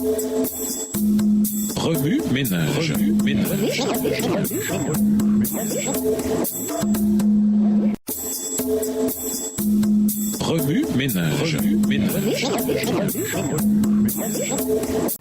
Remue ménage. Remue ménage.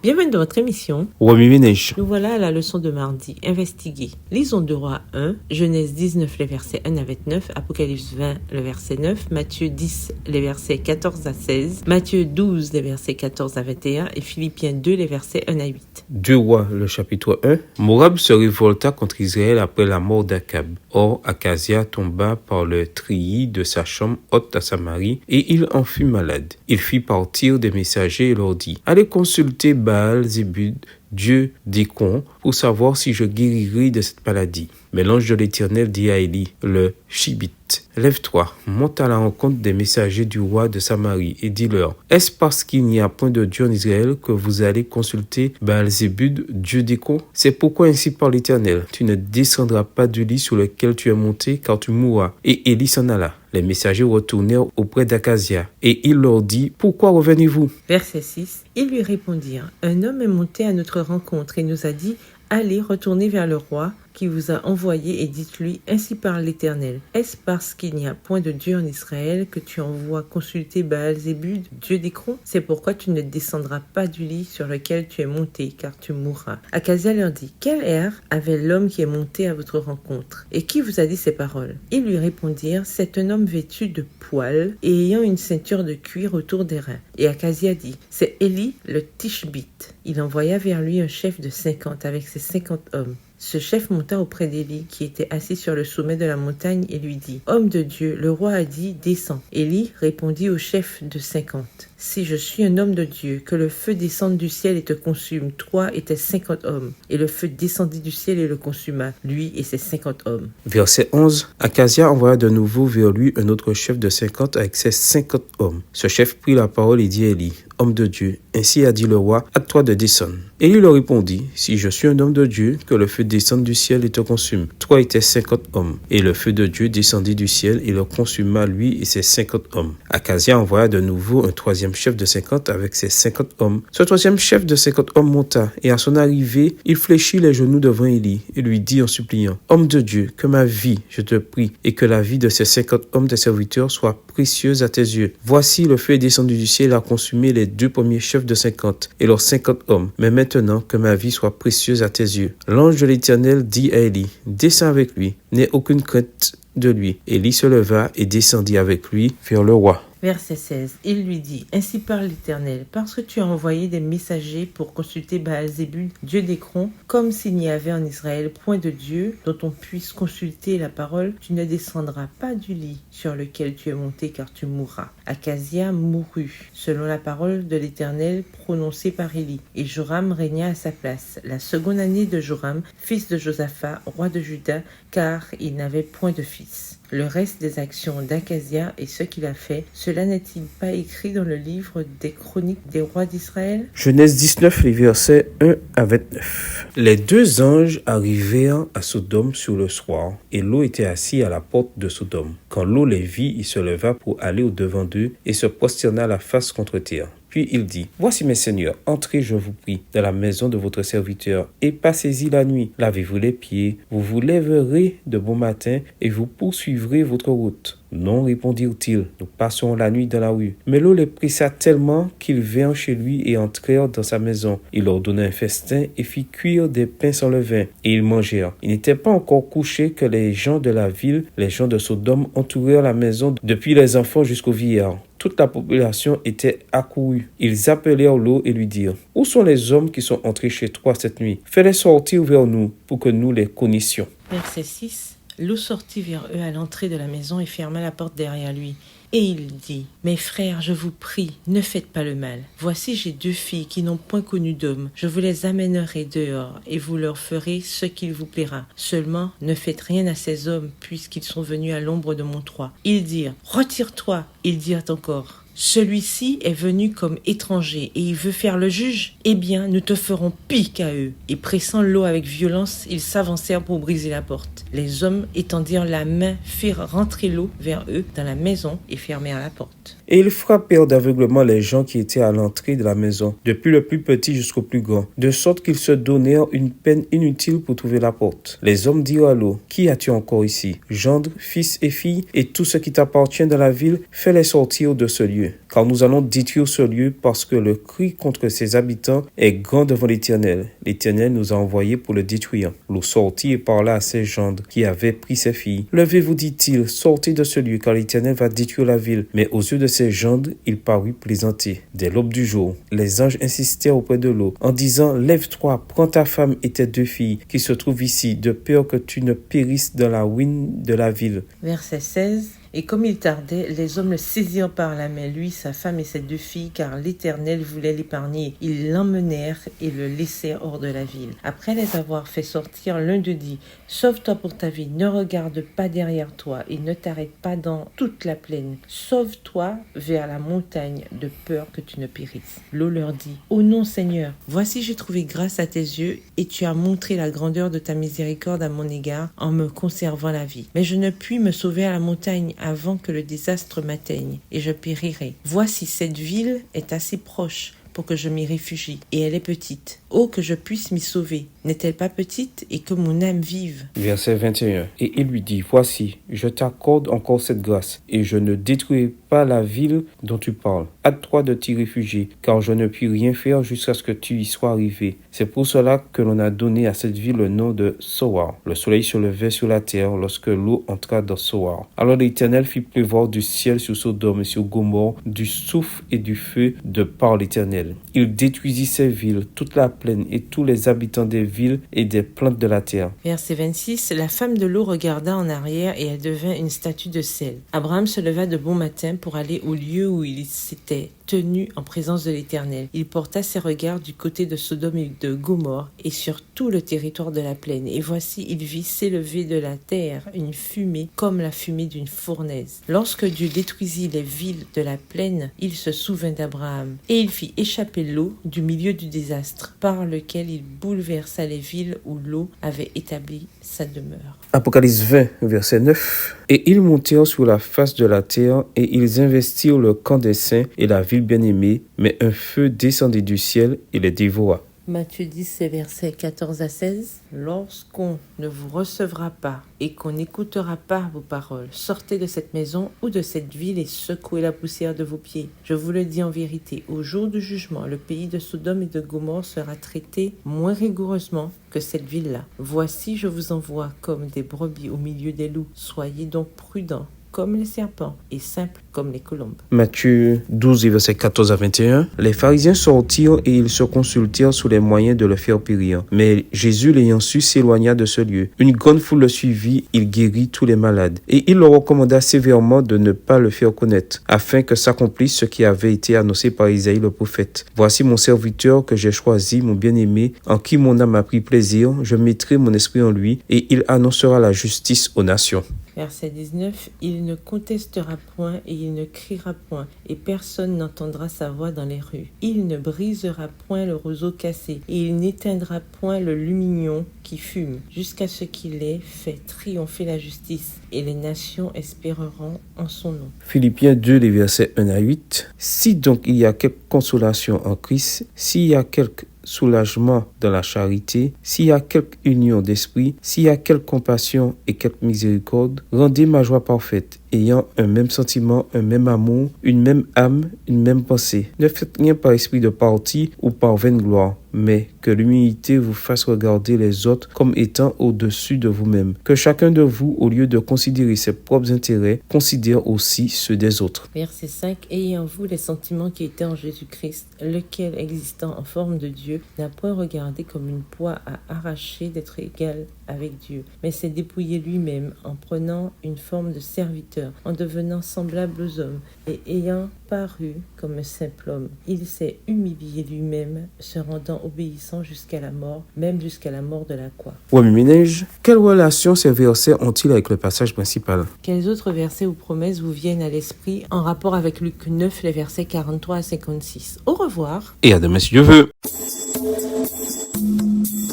Bienvenue dans votre émission. Remue ménage. Nous voilà à la leçon de mardi. Investiguer. Lisons de Rois 1, Genèse 19, les versets 1 à 29, Apocalypse 20, le verset 9, Matthieu 10, les versets 14 à 16, Matthieu 12, les versets 14 à 21 et Philippiens 2, les versets 1 à 8. 2 Rois, le chapitre 1. Moab se révolta contre Israël après la mort d'Akab. Or, Akazia tomba par le treillis de sa chambre haute à Samarie, et il en fut malade. Il fit partir des messagers et leur dit: allez consulter Baal-Zébud, dieu d'Écron, pour savoir si je guérirai de cette maladie. Mais l'ange de l'Éternel dit à Élie, le Shibite: lève-toi, monte à la rencontre des messagers du roi de Samarie, et dis-leur: est-ce parce qu'il n'y a point de Dieu en Israël que vous allez consulter Baal-Zébud, dieu d'Écron? C'est pourquoi ainsi parle l'Éternel: tu ne descendras pas du lit sur lequel tu es monté, car tu mourras. Et Élie s'en alla. Les messagers retournèrent auprès d'Akazia, et il leur dit: pourquoi revenez-vous? Verset 6. Ils lui répondirent: un homme est monté à notre rencontre et nous a dit: allez, retournez vers le roi qui vous a envoyé et dites-lui: ainsi parle l'Éternel. Est-ce parce qu'il n'y a point de Dieu en Israël que tu envoies consulter Baal-Zébud, dieu d'Écron? C'est pourquoi tu ne descendras pas du lit sur lequel tu es monté, car tu mourras. Akazia leur dit: quel air avait l'homme qui est monté à votre rencontre? Et qui vous a dit ces paroles? Ils lui répondirent: c'est un homme vêtu de poils et ayant une ceinture de cuir autour des reins. Et Akazia dit: c'est Élie le Tishbite. Il envoya vers lui un chef de 50 avec ses 50 hommes. Ce chef monta auprès d'Élie, qui était assis sur le sommet de la montagne, et lui dit: homme de Dieu, le roi a dit: descends. Élie répondit au chef de 50: si je suis un homme de Dieu, que le feu descende du ciel et te consume, toi et tes 50 hommes. Et le feu descendit du ciel et le consuma, lui et ses 50 hommes. Verset 11. Akazia envoya de nouveau vers lui un autre chef de 50 avec ses 50 hommes. Ce chef prit la parole et dit à Élie: homme de Dieu, ainsi a dit le roi, hâte-toi de descendre. Élie leur répondit: si je suis un homme de Dieu, que le feu descende du ciel et te consume, toi et tes 50 hommes. Et le feu de Dieu descendit du ciel et le consuma, lui et ses 50 hommes. Akazia envoya de nouveau un troisième chef de 50 avec ses 50 hommes. Ce troisième chef de 50 hommes monta, et à son arrivée, il fléchit les genoux devant Élie et lui dit en suppliant: homme de Dieu, que ma vie, je te prie, et que la vie de ces 50 hommes tes serviteurs soit précieuse à tes yeux. Voici, le feu est descendu du ciel et a consumé les deux premiers chefs de 50 et leurs 50 hommes. Mais maintenant, que ma vie soit précieuse à tes yeux. L'ange de l'Éternel dit à Élie: descends avec lui, n'aie aucune crainte de lui. Élie se leva et descendit avec lui vers le roi. Verset 16. Il lui dit: ainsi parle l'Éternel, parce que tu as envoyé des messagers pour consulter Baal-Zébud, dieu d'Écron, comme s'il n'y avait en Israël point de Dieu dont on puisse consulter la parole, tu ne descendras pas du lit sur lequel tu es monté, car tu mourras. Akazia mourut, selon la parole de l'Éternel prononcée par Élie, et Joram régna à sa place, la seconde année de Joram, fils de Josaphat, roi de Juda, car il n'avait point de fils. Le reste des actions d'Akazia et ce qu'il a fait, cela n'est-il pas écrit dans le livre des chroniques des rois d'Israël? Genèse 19, les versets 1 à 29. Les deux anges arrivèrent à Sodome sur le soir, et Lot était assis à la porte de Sodome. Quand Lot les vit, il se leva pour aller au-devant d'eux et se prosterna la face contre terre. Puis il dit: voici mes seigneurs, entrez, je vous prie, dans la maison de votre serviteur, et passez-y la nuit. Lavez-vous les pieds, vous vous lèverez de bon matin, et vous poursuivrez votre route. Non, répondirent-ils, nous passerons la nuit dans la rue. Mais Lot les pressa tellement qu'ils vinrent chez lui et entrèrent dans sa maison. Il leur donna un festin et fit cuire des pains sans levain, et ils mangèrent. Il n'était pas encore couché que les gens de la ville, les gens de Sodome, entourèrent la maison depuis les enfants jusqu'aux vieillards. Toute la population était accourue. Ils appelèrent Lot et lui dirent: où sont les hommes qui sont entrés chez toi cette nuit? Fais-les sortir vers nous pour que nous les connaissions. Verset 6. Lot sortit vers eux à l'entrée de la maison et ferma la porte derrière lui. Et il dit: mes frères, je vous prie, ne faites pas le mal. Voici, j'ai 2 filles qui n'ont point connu d'homme. Je vous les amènerai dehors, et vous leur ferez ce qu'il vous plaira. Seulement, ne faites rien à ces hommes, puisqu'ils sont venus à l'ombre de mon toit. Ils dirent: retire-toi. Ils dirent encore: celui-ci est venu comme étranger et il veut faire le juge. Eh bien, nous te ferons pis qu'à eux. Et pressant Lot avec violence, ils s'avancèrent pour briser la porte. Les hommes étendirent la main, firent rentrer Lot vers eux dans la maison et fermèrent la porte. Et ils frappèrent d'aveuglement les gens qui étaient à l'entrée de la maison, depuis le plus petit jusqu'au plus grand, de sorte qu'ils se donnèrent une peine inutile pour trouver la porte. Les hommes dirent à Lot, « Qui as-tu encore ici? Gendre, fils et filles, et tout ce qui t'appartient dans la ville, fais-les sortir de ce lieu. Car nous allons détruire ce lieu parce que le cri contre ses habitants est grand devant l'Éternel. L'Éternel nous a envoyés pour le détruire. » Lot sortit et parla à ses gendres qui avaient pris ses filles. « Levez-vous, dit-il, sortez de ce lieu, car l'Éternel va détruire la ville. » Mais aux yeux de ses gendres, il parut plaisanter. Dès l'aube du jour, les anges insistèrent auprès de Lot en disant, « Lève-toi, prends ta femme et tes 2 filles qui se trouvent ici, de peur que tu ne périsses dans la ruine de la ville. » Verset 16. Et comme il tardait, les hommes le saisirent par la main, lui, sa femme et ses 2 filles, car l'Éternel voulait l'épargner. Ils l'emmenèrent et le laissèrent hors de la ville. Après les avoir fait sortir, l'un d'eux dit, « Sauve-toi pour ta vie, ne regarde pas derrière toi et ne t'arrête pas dans toute la plaine. Sauve-toi vers la montagne, de peur que tu ne périsses. » Lot leur dit, « Oh non, Seigneur, voici j'ai trouvé grâce à tes yeux et tu as montré la grandeur de ta miséricorde à mon égard en me conservant la vie. Mais je ne puis me sauver à la montagne avant que le désastre m'atteigne, et je périrai. Voici, cette ville est assez proche pour que je m'y réfugie, et elle est petite. Oh, que je puisse m'y sauver. N'est-elle pas petite et que mon âme vive? Verset 21. Et il lui dit, « Voici, je t'accorde encore cette grâce, et je ne détruirai pas la ville dont tu parles. Hâte-toi de t'y réfugier, car je ne puis rien faire jusqu'à ce que tu y sois arrivé. » C'est pour cela que l'on a donné à cette ville le nom de Soar. Le soleil se levait sur la terre lorsque l'eau entra dans Soar. Alors l'Éternel fit pleuvoir du ciel sur Sodome et sur Gomorrhe du soufre et du feu de par l'Éternel. Il détruisit ces villes, toute la plaine et tous les habitants des villes et des plantes de la terre. Verset 26. La femme de Lot regarda en arrière et elle devint une statue de sel. Abraham se leva de bon matin pour aller au lieu où il s'était tenu en présence de l'Éternel. Il porta ses regards du côté de Sodome et de Gomorrhe et sur tout le territoire de la plaine. Et voici, il vit s'élever de la terre une fumée comme la fumée d'une fournaise. Lorsque Dieu détruisit les villes de la plaine, il se souvint d'Abraham et il fit échapper Lot du milieu du désastre par lequel il bouleversa les villes où Lot avait établi sa demeure. Apocalypse 20, verset 9. Et ils montèrent sur la face de la terre, et ils investirent le camp des saints et la ville bien-aimée, mais un feu descendit du ciel et les dévora. Matthieu 10, versets 14 à 16. Lorsqu'on ne vous recevra pas et qu'on n'écoutera pas vos paroles, sortez de cette maison ou de cette ville et secouez la poussière de vos pieds. Je vous le dis en vérité, au jour du jugement, le pays de Sodome et de Gomorrhe sera traité moins rigoureusement que cette ville-là. Voici, je vous envoie comme des brebis au milieu des loups. Soyez donc prudents comme les serpents et simples comme les colombes. Matthieu 12, versets 14 à 21. Les pharisiens sortirent et ils se consultèrent sur les moyens de le faire périr. Mais Jésus, l'ayant su, s'éloigna de ce lieu. Une grande foule le suivit, il guérit tous les malades. Et il leur recommanda sévèrement de ne pas le faire connaître, afin que s'accomplisse ce qui avait été annoncé par Isaïe le prophète. Voici mon serviteur que j'ai choisi, mon bien-aimé, en qui mon âme a pris plaisir. Je mettrai mon esprit en lui, et il annoncera la justice aux nations. Verset 19. Il ne contestera point et il ne criera point, et personne n'entendra sa voix dans les rues. Il ne brisera point le roseau cassé, et il n'éteindra point le lumignon qui fume, jusqu'à ce qu'il ait fait triompher la justice, et les nations espéreront en son nom. Philippiens 2, les versets 1 à 8. Si donc il y a quelque consolation en Christ, s'il y a quelque soulagement dans la charité, s'il y a quelque union d'esprit, s'il y a quelque compassion et quelque miséricorde, rendez ma joie parfaite, ayant un même sentiment, un même amour, une même âme, une même pensée. Ne faites rien par esprit de parti ou par vaine gloire, mais que l'humilité vous fasse regarder les autres comme étant au-dessus de vous-même. Que chacun de vous, au lieu de considérer ses propres intérêts, considère aussi ceux des autres. Verset 5. Ayez en vous les sentiments qui étaient en Jésus-Christ, lequel, existant en forme de Dieu, n'a point regardé comme une proie à arracher d'être égal avec Dieu, mais s'est dépouillé lui-même en prenant une forme de serviteur, en devenant semblable aux hommes, et ayant paru comme un simple homme. Il s'est humilié lui-même, se rendant obéissant jusqu'à la mort, même jusqu'à la mort de la croix. Ouais, ménage, quelle relation ces versets ont-ils avec le passage principal? Quels autres versets ou promesses vous viennent à l'esprit en rapport avec Luc 9, les versets 43 à 56? Au revoir. Et à demain si Dieu veut.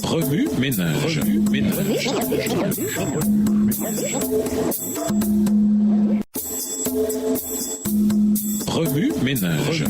Remue ménage. ménage.